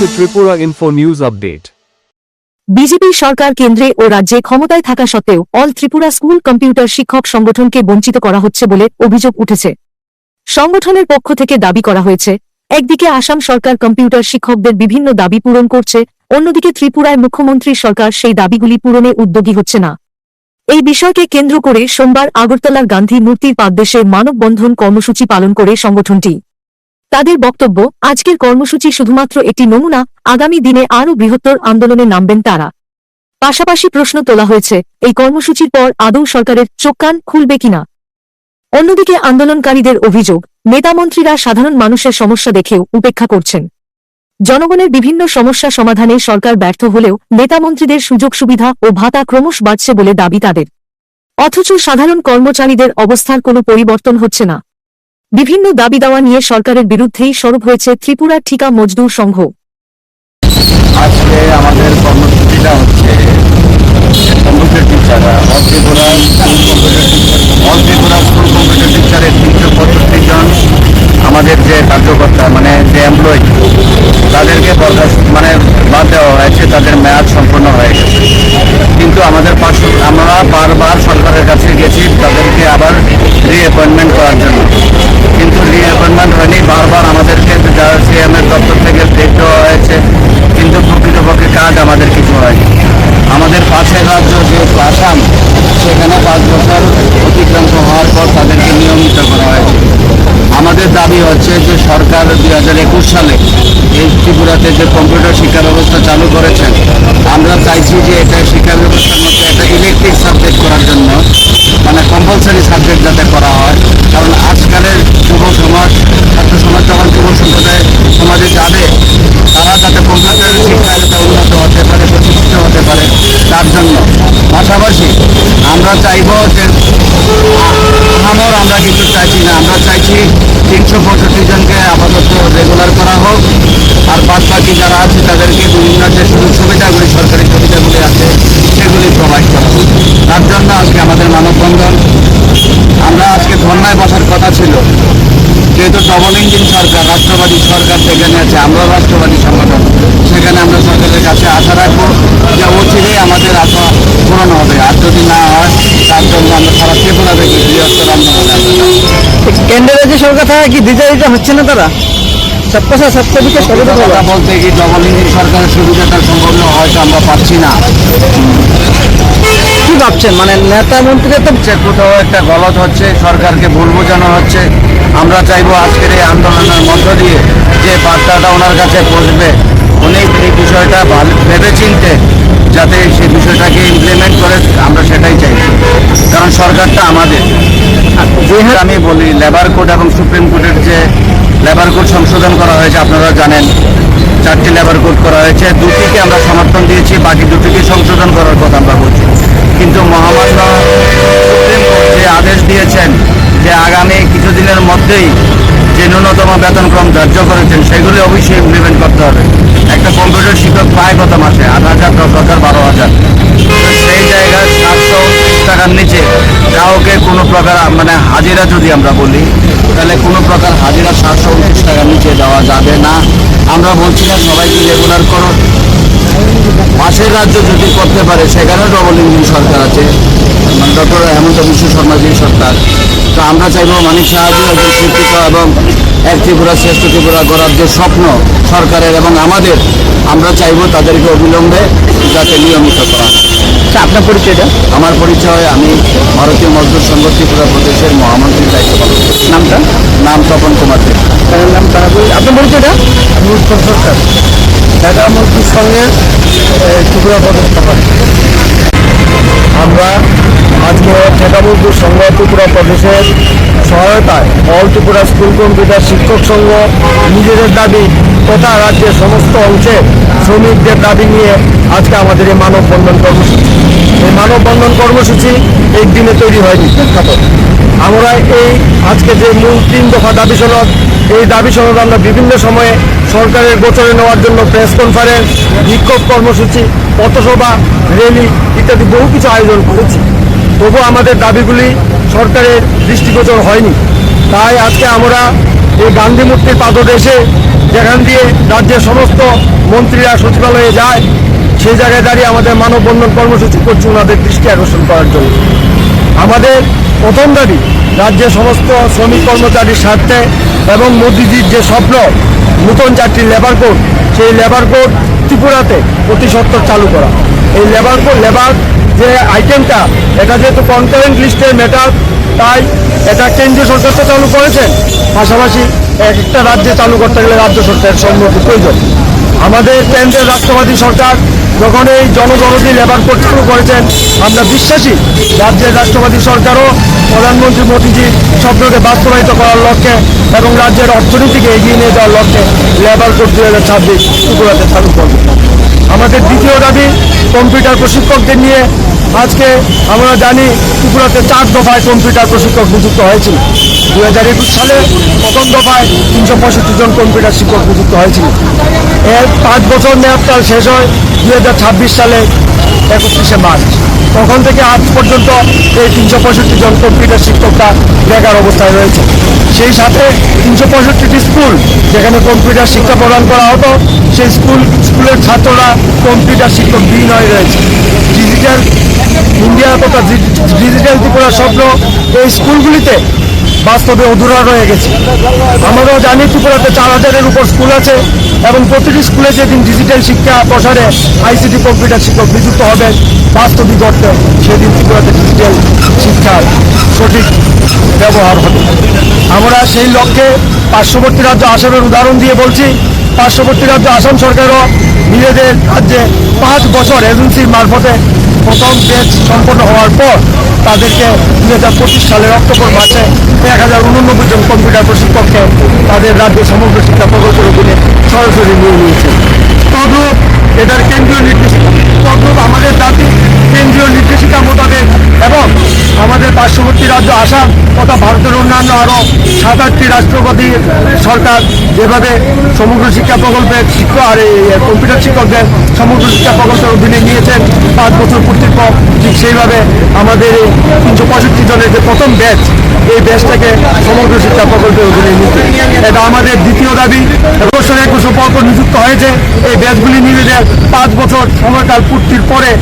to Tripura Info News Update. BJP সরকার কেন্দ্রে ও রাজ্যে ক্ষমতায় থাকা সত্ত্বেও অল ত্রিপুরা স্কুল কম্পিউটার শিক্ষক সংগঠনকে বঞ্চিত করা হচ্ছে বলে অভিযোগ উঠেছে। সংগঠনের পক্ষ থেকে দাবি করা হয়েছে, একদিকে আসাম সরকার কম্পিউটার শিক্ষকদের বিভিন্ন দাবি পূরণ করছে, অন্যদিকে ত্রিপুরায় মুখ্যমন্ত্রীর সরকার সেই দাবিগুলি পূরণে উদ্যোগী হচ্ছে না। এই বিষয়কে কেন্দ্র করে সোমবার আগরতলার গান্ধী মূর্তির পাদদেশে মানববন্ধন কর্মসূচি পালন করে সংগঠনটি। তাদের বক্তব্য, আজকের কর্মসূচি শুধুমাত্র একটি নমুনা, আগামী দিনে আরও বৃহত্তর আন্দোলনে নামবেন তারা। পাশাপাশি প্রশ্ন তোলা হয়েছে, এই কর্মসূচির পর আদৌ সরকারের চোখ কান খুলবে কিনা। অন্যদিকে আন্দোলনকারীদের অভিযোগ, নেতামন্ত্রীরা সাধারণ মানুষের সমস্যা দেখেও উপেক্ষা করছেন। জনগণের বিভিন্ন সমস্যা সমাধানে সরকার ব্যর্থ হলেও নেতামন্ত্রীদের সুযোগ সুবিধা ও ভাতা ক্রমশ বাড়ছে বলে দাবি তাদের। অথচ সাধারণ কর্মচারীদের অবস্থার কোনো পরিবর্তন হচ্ছে না। বিভিন্ন দাবি দাওয়া নিয়ে সরকারের বিরুদ্ধেই সরব হয়েছে ত্রিপুরা ঠিকা মজদুর সংঘ। আজকে আমাদের কর্মসূচিটা হচ্ছে কম্পিউটার টিচাররা অল ত্রিপুরা স্কুল কম্পিউটার টিচারের 365 জন আমাদের যে কার্যকর্তা মানে যে এমপ্লয়ি তাদেরকে বাদ দেওয়া হয়েছে, তাদের মেয়াদ সম্পন্ন হয়ে গেছে। কিন্তু আমরা বারবার সরকারের কাছে গেছি তাদেরকে আবার রিঅ্যাপয়েন্টমেন্ট করার জন্য, কিন্তু রিঅ্যাপয়েন্টমেন্ট হয়নি। বারবার আমাদেরকে সিএম এর দপ্তর থেকে ডেট দেওয়া হয়েছে, কিন্তু প্রকৃতপক্ষে কাজ আমাদের কিছু হয়নি। আমাদের পাশের রাজ্য যেহেতু আসাম, সেখানে 5 বছর অতিক্রান্ত হওয়ার পর তাদেরকে নিয়মিত করা হয়েছে। আমাদের দাবি হচ্ছে যে সরকার 2021 সালে এই ত্রিপুরাতে যে কম্পিউটার শিক্ষা ব্যবস্থা চালু করেছেন, আমরা চাইছি যে এটা শিক্ষা ব্যবস্থার মধ্যে একটা ইলেকট্রিক সাবজেক্ট করার জন্য, মানে কম্পালসারি সাবজেক্ট যাতে করা হয়। কারণ আজকালের যুব সমাজ, ছাত্র সমাজ যখন যুব সম্প্রদায় সমাজে যাবে, তারা যাতে কম্পিউটার শিক্ষায় যাতে উন্নত হতে পারে, প্রতিষ্ঠিত হতে পারে, তার জন্য। পাশাপাশি আমরা চাইব যে আমরা কিন্তু চাইছি না, আমরা চাইছি 365 জনকে আপাতত রেগুলার করা হোক, আর বাদ বাকি যারা আছে তাদেরকে বিভিন্ন যে সুযোগ সুবিধাগুলি, সরকারি সুবিধাগুলি আছে সেগুলি প্রোভাইড করা হোক। তার জন্য আজকে আমাদের মানববন্ধন। আমরা আজকে ধর্নায় বসার কথা ছিল, যেহেতু ডবল ইঞ্জিন সরকার, রাষ্ট্রবাদী সরকার যেখানে আছে, আমরা রাষ্ট্রবাদী সংগঠন, সেখানে আমরা সরকারের কাছে আশা রাখবো যে অচিরেই আমাদের আশা পূরণ হবে। আর যদি না হয়, তার জন্য আমরা সারা ত্রিপুরা থেকে বৃহত্তর আন্দোলনে কেন্দ্রের যে সরকার থাকে কি দিতে হচ্ছে না, তারা কথা বলতে কি ডবল ইঞ্জিন সরকারের সুবিধাটা সম্ভব হয়তো আমরা পাচ্ছি না। কি ভাবছেন, মানে নেতা মন্ত্রীরা তো কোথাও একটা গলত হচ্ছে, সরকারকে ভুল বোঝানো হচ্ছে। আমরা চাইবো আজকের এই আন্দোলনের মধ্য দিয়ে যে বার্তাটা ওনার কাছে পৌঁছবে, উনি এই বিষয়টা ভেবে চিনতে যাতে সেই বিষয়টাকে ইমপ্লিমেন্ট করে, আমরা সেটাই চাইছি। কারণ সরকারটা আমাদের। আমি বলি, লেবার কোড এবং সুপ্রিম কোর্টের যে লেবার কোড সংশোধন করা হয়েছে, আপনারা জানেন 4টি লেবার কোড করা হয়েছে, 2টিকে আমরা সমর্থন দিয়েছি, বাকি 2টিকে সংশোধন করার কথা আমরা বলছি। কিন্তু মহামান্য সুপ্রিম কোর্ট যে আদেশ দিয়েছেন যে আগামী কিছুদিনের মধ্যেই যে ন্যূনতম বেতনক্রম ধার্য করেছেন, সেগুলি অবশ্যই ইমপ্লিমেন্ট করতে হবে। একটা কম্পিউটার শিক্ষক পায় কত মাসে? 8,000, 10,000, 12,000। সেই জায়গায় 729 টাকার নিচে কাউকে কোনো প্রকার মানে হাজিরা যদি আমরা বলি, তাহলে কোনো প্রকার হাজিরা 729 টাকার নিচে দেওয়া যাবে না। আমরা বলছি না সবাইকে রেগুলার করো, পাশের রাজ্য যদি করতে পারে, সেখানে ডবল ইঞ্জিন সরকার আছে, মানে ডক্টর হেমন্ত বিশ্ব শর্মাজির সরকার। তো আমরা চাইব মানিক সাহাজি একজন শিক্ষিত এবং এক ত্রিপুরা শ্রেষ্ঠ ত্রিপুরা করার যে স্বপ্ন সরকারের এবং আমাদের, আমরা চাইব তাদেরকে অবিলম্বে যাতে নিয়মিত করা। আপনার পরিচয়টা? আমার পরিচয়, আমি ভারতীয় মজদুর সংঘ ত্রিপুরা প্রদেশের মহামন্ত্রীর দায়িত্ব পালন করছি। নাম তপন কুমার দে। নাম তারা বলি। আপনার পরিচয়টা? আমি উত্তম সরকার, ঢাকা মন্ত্রীর সঙ্গে ত্রিপুরা প্রদেশ সভাপতি। আমরা আজকে ঢাকা মজদুর সংঘ ত্রিপুরা প্রদেশের সহায়তায় অল ত্রিপুরা স্কুল কম্পিউটার শিক্ষক সংঘ নিজেদের দাবি তথা রাজ্যের সমস্ত অংশের শ্রমিকদের দাবি নিয়ে আজকে আমাদের এই মানববন্ধন কর্মসূচি। এই মানববন্ধন কর্মসূচি একদিনে তৈরি হয়নি, প্রেক্ষাপট। আমরা এই আজকে যে মূল 3 দফা দাবি সনদ, এই দাবি সনদ আমরা বিভিন্ন সময়ে সরকারের গোচরে নেওয়ার জন্য প্রেস কনফারেন্স, বিক্ষোভ কর্মসূচি, পথসভা, র্যালি ইত্যাদি বহু কিছু আয়োজন করেছি। তবু আমাদের দাবিগুলি সরকারের দৃষ্টিগোচর হয়নি। তাই আজকে আমরা এই গান্ধী মূর্তির পাদদেশে যেখান দিয়ে রাজ্যের সমস্ত মন্ত্রীরা সচিবালয়ে যায়, সেই জায়গায় দাঁড়িয়ে আমাদের মানববন্ধন কর্মসূচি করছি ওনাদের দৃষ্টি আকর্ষণ করার জন্য। আমাদের প্রথম দাবি রাজ্যের সমস্ত শ্রমিক কর্মচারীর স্বার্থে এবং মোদিজির যে স্বপ্ন নতুন 4টি লেবার কোড, সেই লেবার কোড ত্রিপুরাতে অতি সত্বর চালু করা। এই লেবার যে আইটেমটা, এটা যেহেতু কনকারেন্ট লিস্টের ম্যাটার, তাই এটা কেন্দ্রীয় সরকার তো চালু করেছেন, পাশাপাশি একটা রাজ্যে চালু করতে গেলে রাজ্য সরকারের সম্মতি প্রয়োজন। আমাদের কেন্দ্রের রাষ্ট্রবাদী সরকার যখন এই জনগণতি লেবার কোড চালু করেছেন, আমরা বিশ্বাসী রাজ্যের রাষ্ট্রবাদী সরকারও প্রধানমন্ত্রী মোদীজির স্বপ্নকে বাস্তবায়িত করার লক্ষ্যে এবং রাজ্যের অর্থনীতিকে এগিয়ে নিয়ে যাওয়ার লক্ষ্যে লেবার কোড 2026 ত্রিপুরাতে চালু করবে। আমাদের দ্বিতীয় দাবি কম্পিউটার প্রশিক্ষকদের নিয়ে। আজকে আমরা জানি ত্রিপুরাতে 4 দফায় কম্পিউটার প্রশিক্ষক নিযুক্ত হয়েছিল। 2021 সালে প্রথম দফায় 365 জন কম্পিউটার শিক্ষক নিযুক্ত হয়েছিল। এর 5 বছর মেয়াদকাল শেষ হয় 2026 সালে 31শে মার্চ। তখন থেকে আজ পর্যন্ত এই 365 জন কম্পিউটার শিক্ষকরা বেকার অবস্থায় রয়েছে। সেই সাথে 365টি স্কুল যেখানে কম্পিউটার শিক্ষা প্রদান করা হতো, সেই স্কুলের ছাত্ররা কম্পিউটার শিক্ষক বিহীন হয়ে রয়েছে। ডিজিটাল ইন্ডিয়া তথা ডিজিটাল ত্রিপুরার স্বপ্ন এই স্কুলগুলিতে বাস্তবে অধুরা রয়ে গেছে। আমরাও জানি ত্রিপুরাতে 4000-এর উপর স্কুল আছে এবং প্রতিটি স্কুলে যেদিন ডিজিটাল শিক্ষা প্রসারে আইসিটি কম্পিউটার শিক্ষক নিযুক্ত হবে বাস্তবিক অর্থে, সেদিন ত্রিপুরাতে ডিজিটাল শিক্ষার সঠিক ব্যবহার হবে। আমরা সেই লক্ষ্যে পার্শ্ববর্তী রাজ্য আসামের উদাহরণ দিয়ে বলছি, পার্শ্ববর্তী রাজ্য আসাম সরকারও নিজেদের রাজ্যে 5 বছর এজেন্সির মারফতে প্রথম ব্যাচ সম্পন্ন হওয়ার পর তাদেরকে 2025 সালের অক্টোবর মাসে 1089 জন কম্পিউটার প্রশিক্ষককে তাদের রাজ্যে সমগ্র শিক্ষা প্রকল্পের অধীনে সরাসরি নিয়ে নিয়েছে। তদ্রূপ এটার কেন্দ্রীয় নির্দেশিকা, তদ্রূপ আমাদের দাবি কেন্দ্রীয় নির্দেশিকা মোতাবেক এবং আমাদের পার্শ্ববর্তী রাজ্য আসাম তথা ভারতের অন্যান্য আরও 7-8টি রাষ্ট্রপতি সরকার যেভাবে সমগ্র শিক্ষা প্রকল্পের শিক্ষক আর এই কম্পিউটার শিক্ষকদের সমগ্র শিক্ষা প্রকল্পের অধীনে নিয়েছেন 5 বছর পূর্তির পর, ঠিক সেইভাবে আমাদের এই 365 জনের যে প্রথম ব্যাচ, এই ব্যাচটাকে সমগ্র শিক্ষা প্রকল্পের অধীনে নিতে, এটা আমাদের দ্বিতীয় দাবি। এবছর 1 বছর পর নিযুক্ত হয়েছে, এই ব্যাচগুলি নিজেদের 5 বছর সময়কাল পূর্তির পরে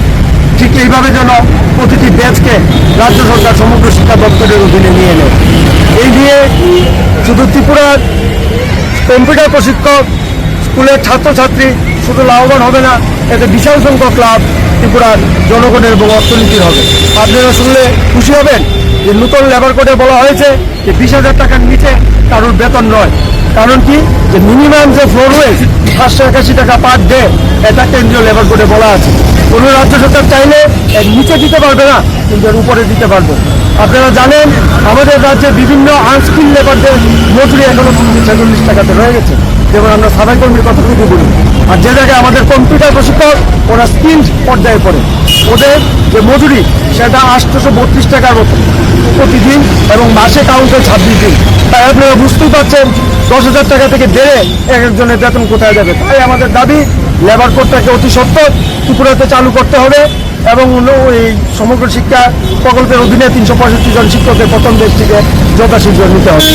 ঠিক এইভাবে যেন প্রতিটি ব্যাচকে রাজ্য সরকার সমগ্র শিক্ষা দপ্তরের অধীনে নিয়ে নেয়। এই নিয়ে শুধু ত্রিপুরার কম্পিউটার প্রশিক্ষক স্কুলের ছাত্রছাত্রী শুধু লাভবান হবে না, এতে বিশাল সংখ্যক লাভ ত্রিপুরার জনগণের এবং অর্থনীতির হবে। আপনারা শুনলে খুশি হবেন যে নতুন লেবার কোডে বলা হয়েছে যে 20,000 টাকার নিচে কারোর বেতন নয়। কারণ কি, যে মিনিমাম যে ফ্লোর ওয়েজ 581 টাকা পার ডে, এটা কেন্দ্রীয় লেবার কোডে বলা আছে। কোনো রাজ্য সরকার চাইলে এর নিচে দিতে পারবে না, কিন্তু এর উপরে দিতে পারবে। আপনারা জানেন আমাদের রাজ্যে বিভিন্ন আনস্কিল লেবারদের মজুরি এখনো 46 টাকাতে রয়ে গেছে। যেমন আমরা সাফাই কর্মীর কথা যদি বলি, আর যে জায়গায় আমাদের কম্পিউটার প্রশিক্ষক ওরা স্কিলড পর্যায়ে পড়ে, ওদের যে মজুরি সেটা 832 টাকার মতো প্রতিদিন এবং মাসে কাউন্টে 26 দিন। তাই আপনারা বুঝতেই পারছেন 10,000 টাকা থেকে বেড়ে এক একজনের বেতন কোথায় যাবে। তাই আমাদের দাবি লেবার কোডটাকে অতি সত্বর ত্রিপুরাতে চালু করতে হবে এবং এই সমগ্র শিক্ষা প্রকল্পের অধীনে 365 জন শিক্ষকের প্রথম দেশ থেকে যথাশীঘ্র নিতে হবে।